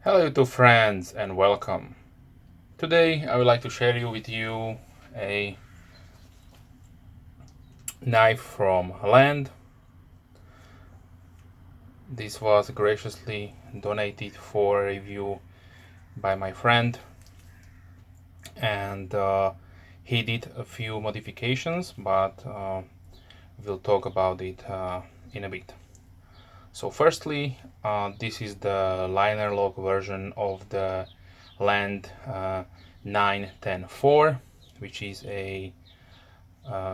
Hello YouTube friends and welcome. Today I would like to share with you a knife from land. This was graciously donated for review by my friend, and he did a few modifications, but we'll talk about it in a bit. So firstly, this is the liner lock version of the Land 910-4, which is a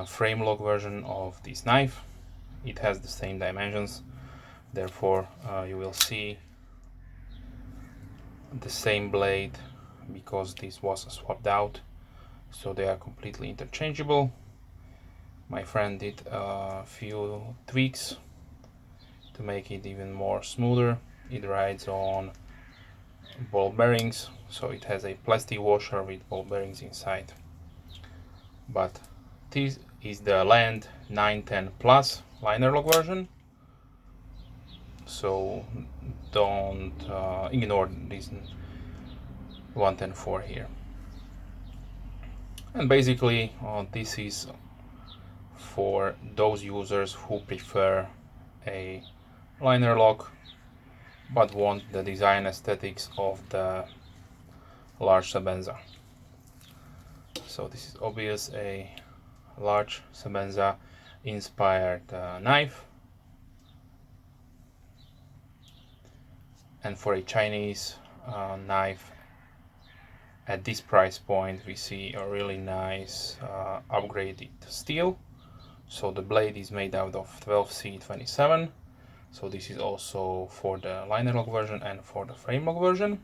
frame lock version of this knife. It has the same dimensions, therefore you will see the same blade because this was swapped out, so they are completely interchangeable. My friend did a few tweaks to make it even more smoother. It rides on ball bearings, so it has a plastic washer with ball bearings inside. But this is the Land 910 Plus liner lock version, so don't ignore this 110.4 here. And basically this is for those users who prefer a liner lock but want the design aesthetics of the large Sebenza. So this is obvious a large Sebenza inspired knife, and for a Chinese knife at this price point we see a really nice upgraded steel. So the blade is made out of 12C27, so this is also for the liner lock version and for the frame lock version.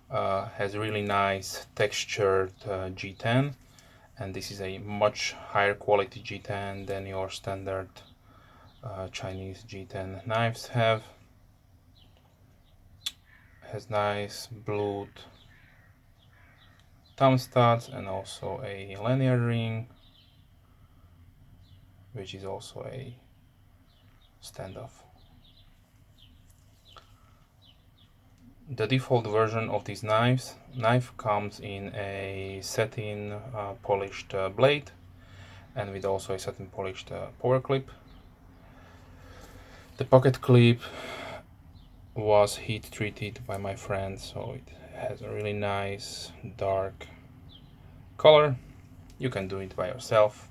Has really nice textured G10, and this is a much higher quality G10 than your standard Chinese G10 knives have. Has nice blued thumb studs and also a linear ring, which is also a standoff. The default version of this knife comes in a satin polished blade, and with also a satin polished power clip. The pocket clip was heat treated by my friend, so it has a really nice dark color. You can do it by yourself.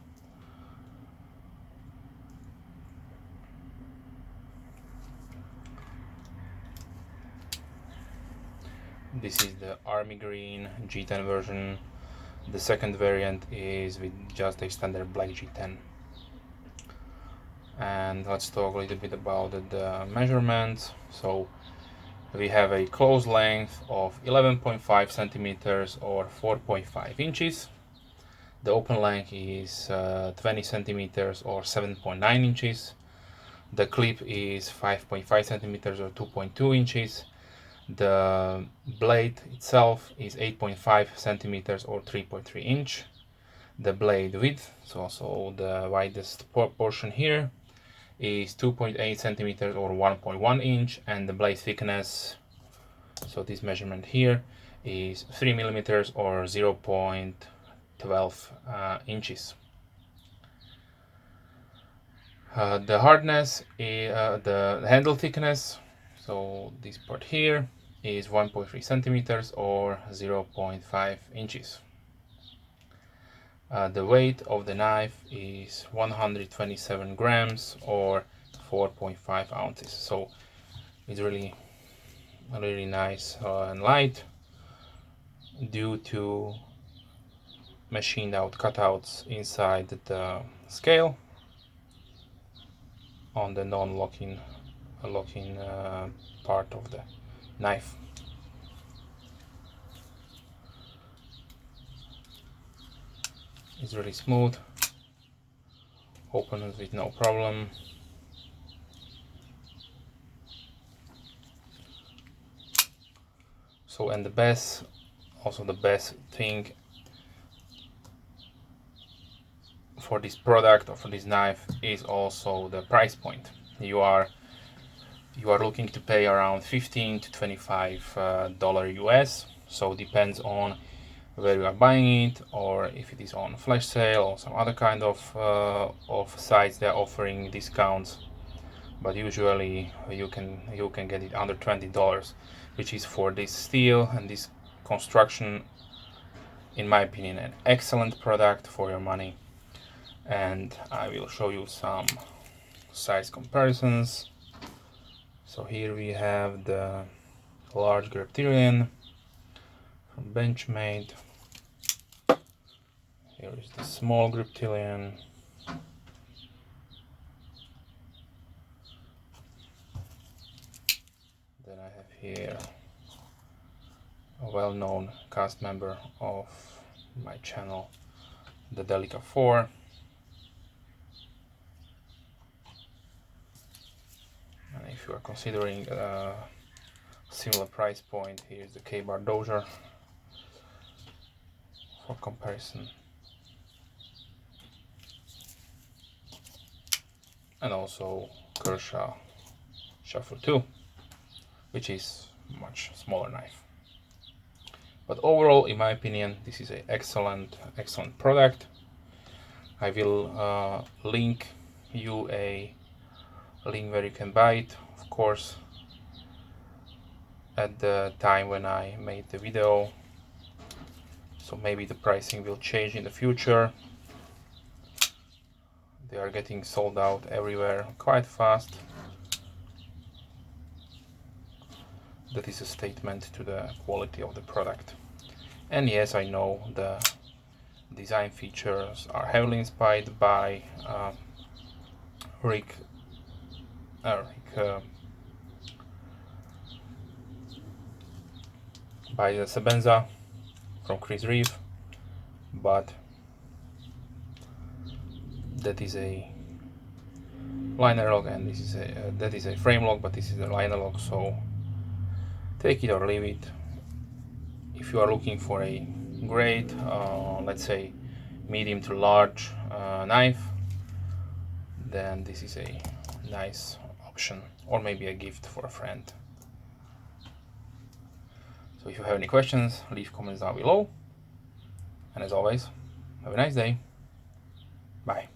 This is the army green G10 version. The second variant is with just a standard black G10. And let's talk a little bit about the measurements. So we have a close length of 11.5 centimeters or 4.5 inches. The open length is 20 centimeters or 7.9 inches. The clip is 5.5 centimeters or 2.2 inches. The blade itself is 8.5 centimeters or 3.3 inch. The blade width, so also the widest portion here, is 2.8 centimeters or 1.1 inch, and the blade thickness, so this measurement here, is 3 millimeters or 0.12 inches. The hardness, the handle thickness, so this part here, is 1.3 centimeters or 0.5 inches. The weight of the knife is 127 grams or 4.5 ounces. So it's really nice and light due to machined out cutouts inside the scale on the non-locking part of the knife. It's really smooth, opens with no problem. So, and the best thing for this product or for this knife is also the price point. You are you are looking to pay around $15 to $25 US. So it depends on where you are buying it, or if it is on flash sale or some other kind of sites they are offering discounts. But usually you can get it under $20, which is, for this steel and this construction, in my opinion, an excellent product for your money. And I will show you some size comparisons. So here we have the large Griptilian from Benchmade. Here is the small Griptilian. Then I have here a well-known cast member of my channel, the Delica 4. And if you are considering a similar price point, here's the K-Bar Dozier for comparison. And also Kershaw Shuffle 2, which is much smaller knife. But overall, in my opinion, this is an excellent product. I will link you a link where you can buy it, of course, at the time when I made the video. So maybe the pricing will change in the future. They are getting sold out everywhere quite fast. That is a statement to the quality of the product. And yes, I know the design features are heavily inspired by Rick by the Sebenza from Chris Reeve, but that is a liner lock, and this is that is a frame lock, but this is a liner lock, so take it or leave it. If you are looking for a great, let's say medium to large knife, then this is a nice option, or maybe a gift for a friend. So if you have any questions, leave comments down below, and as always, have a nice day. Bye.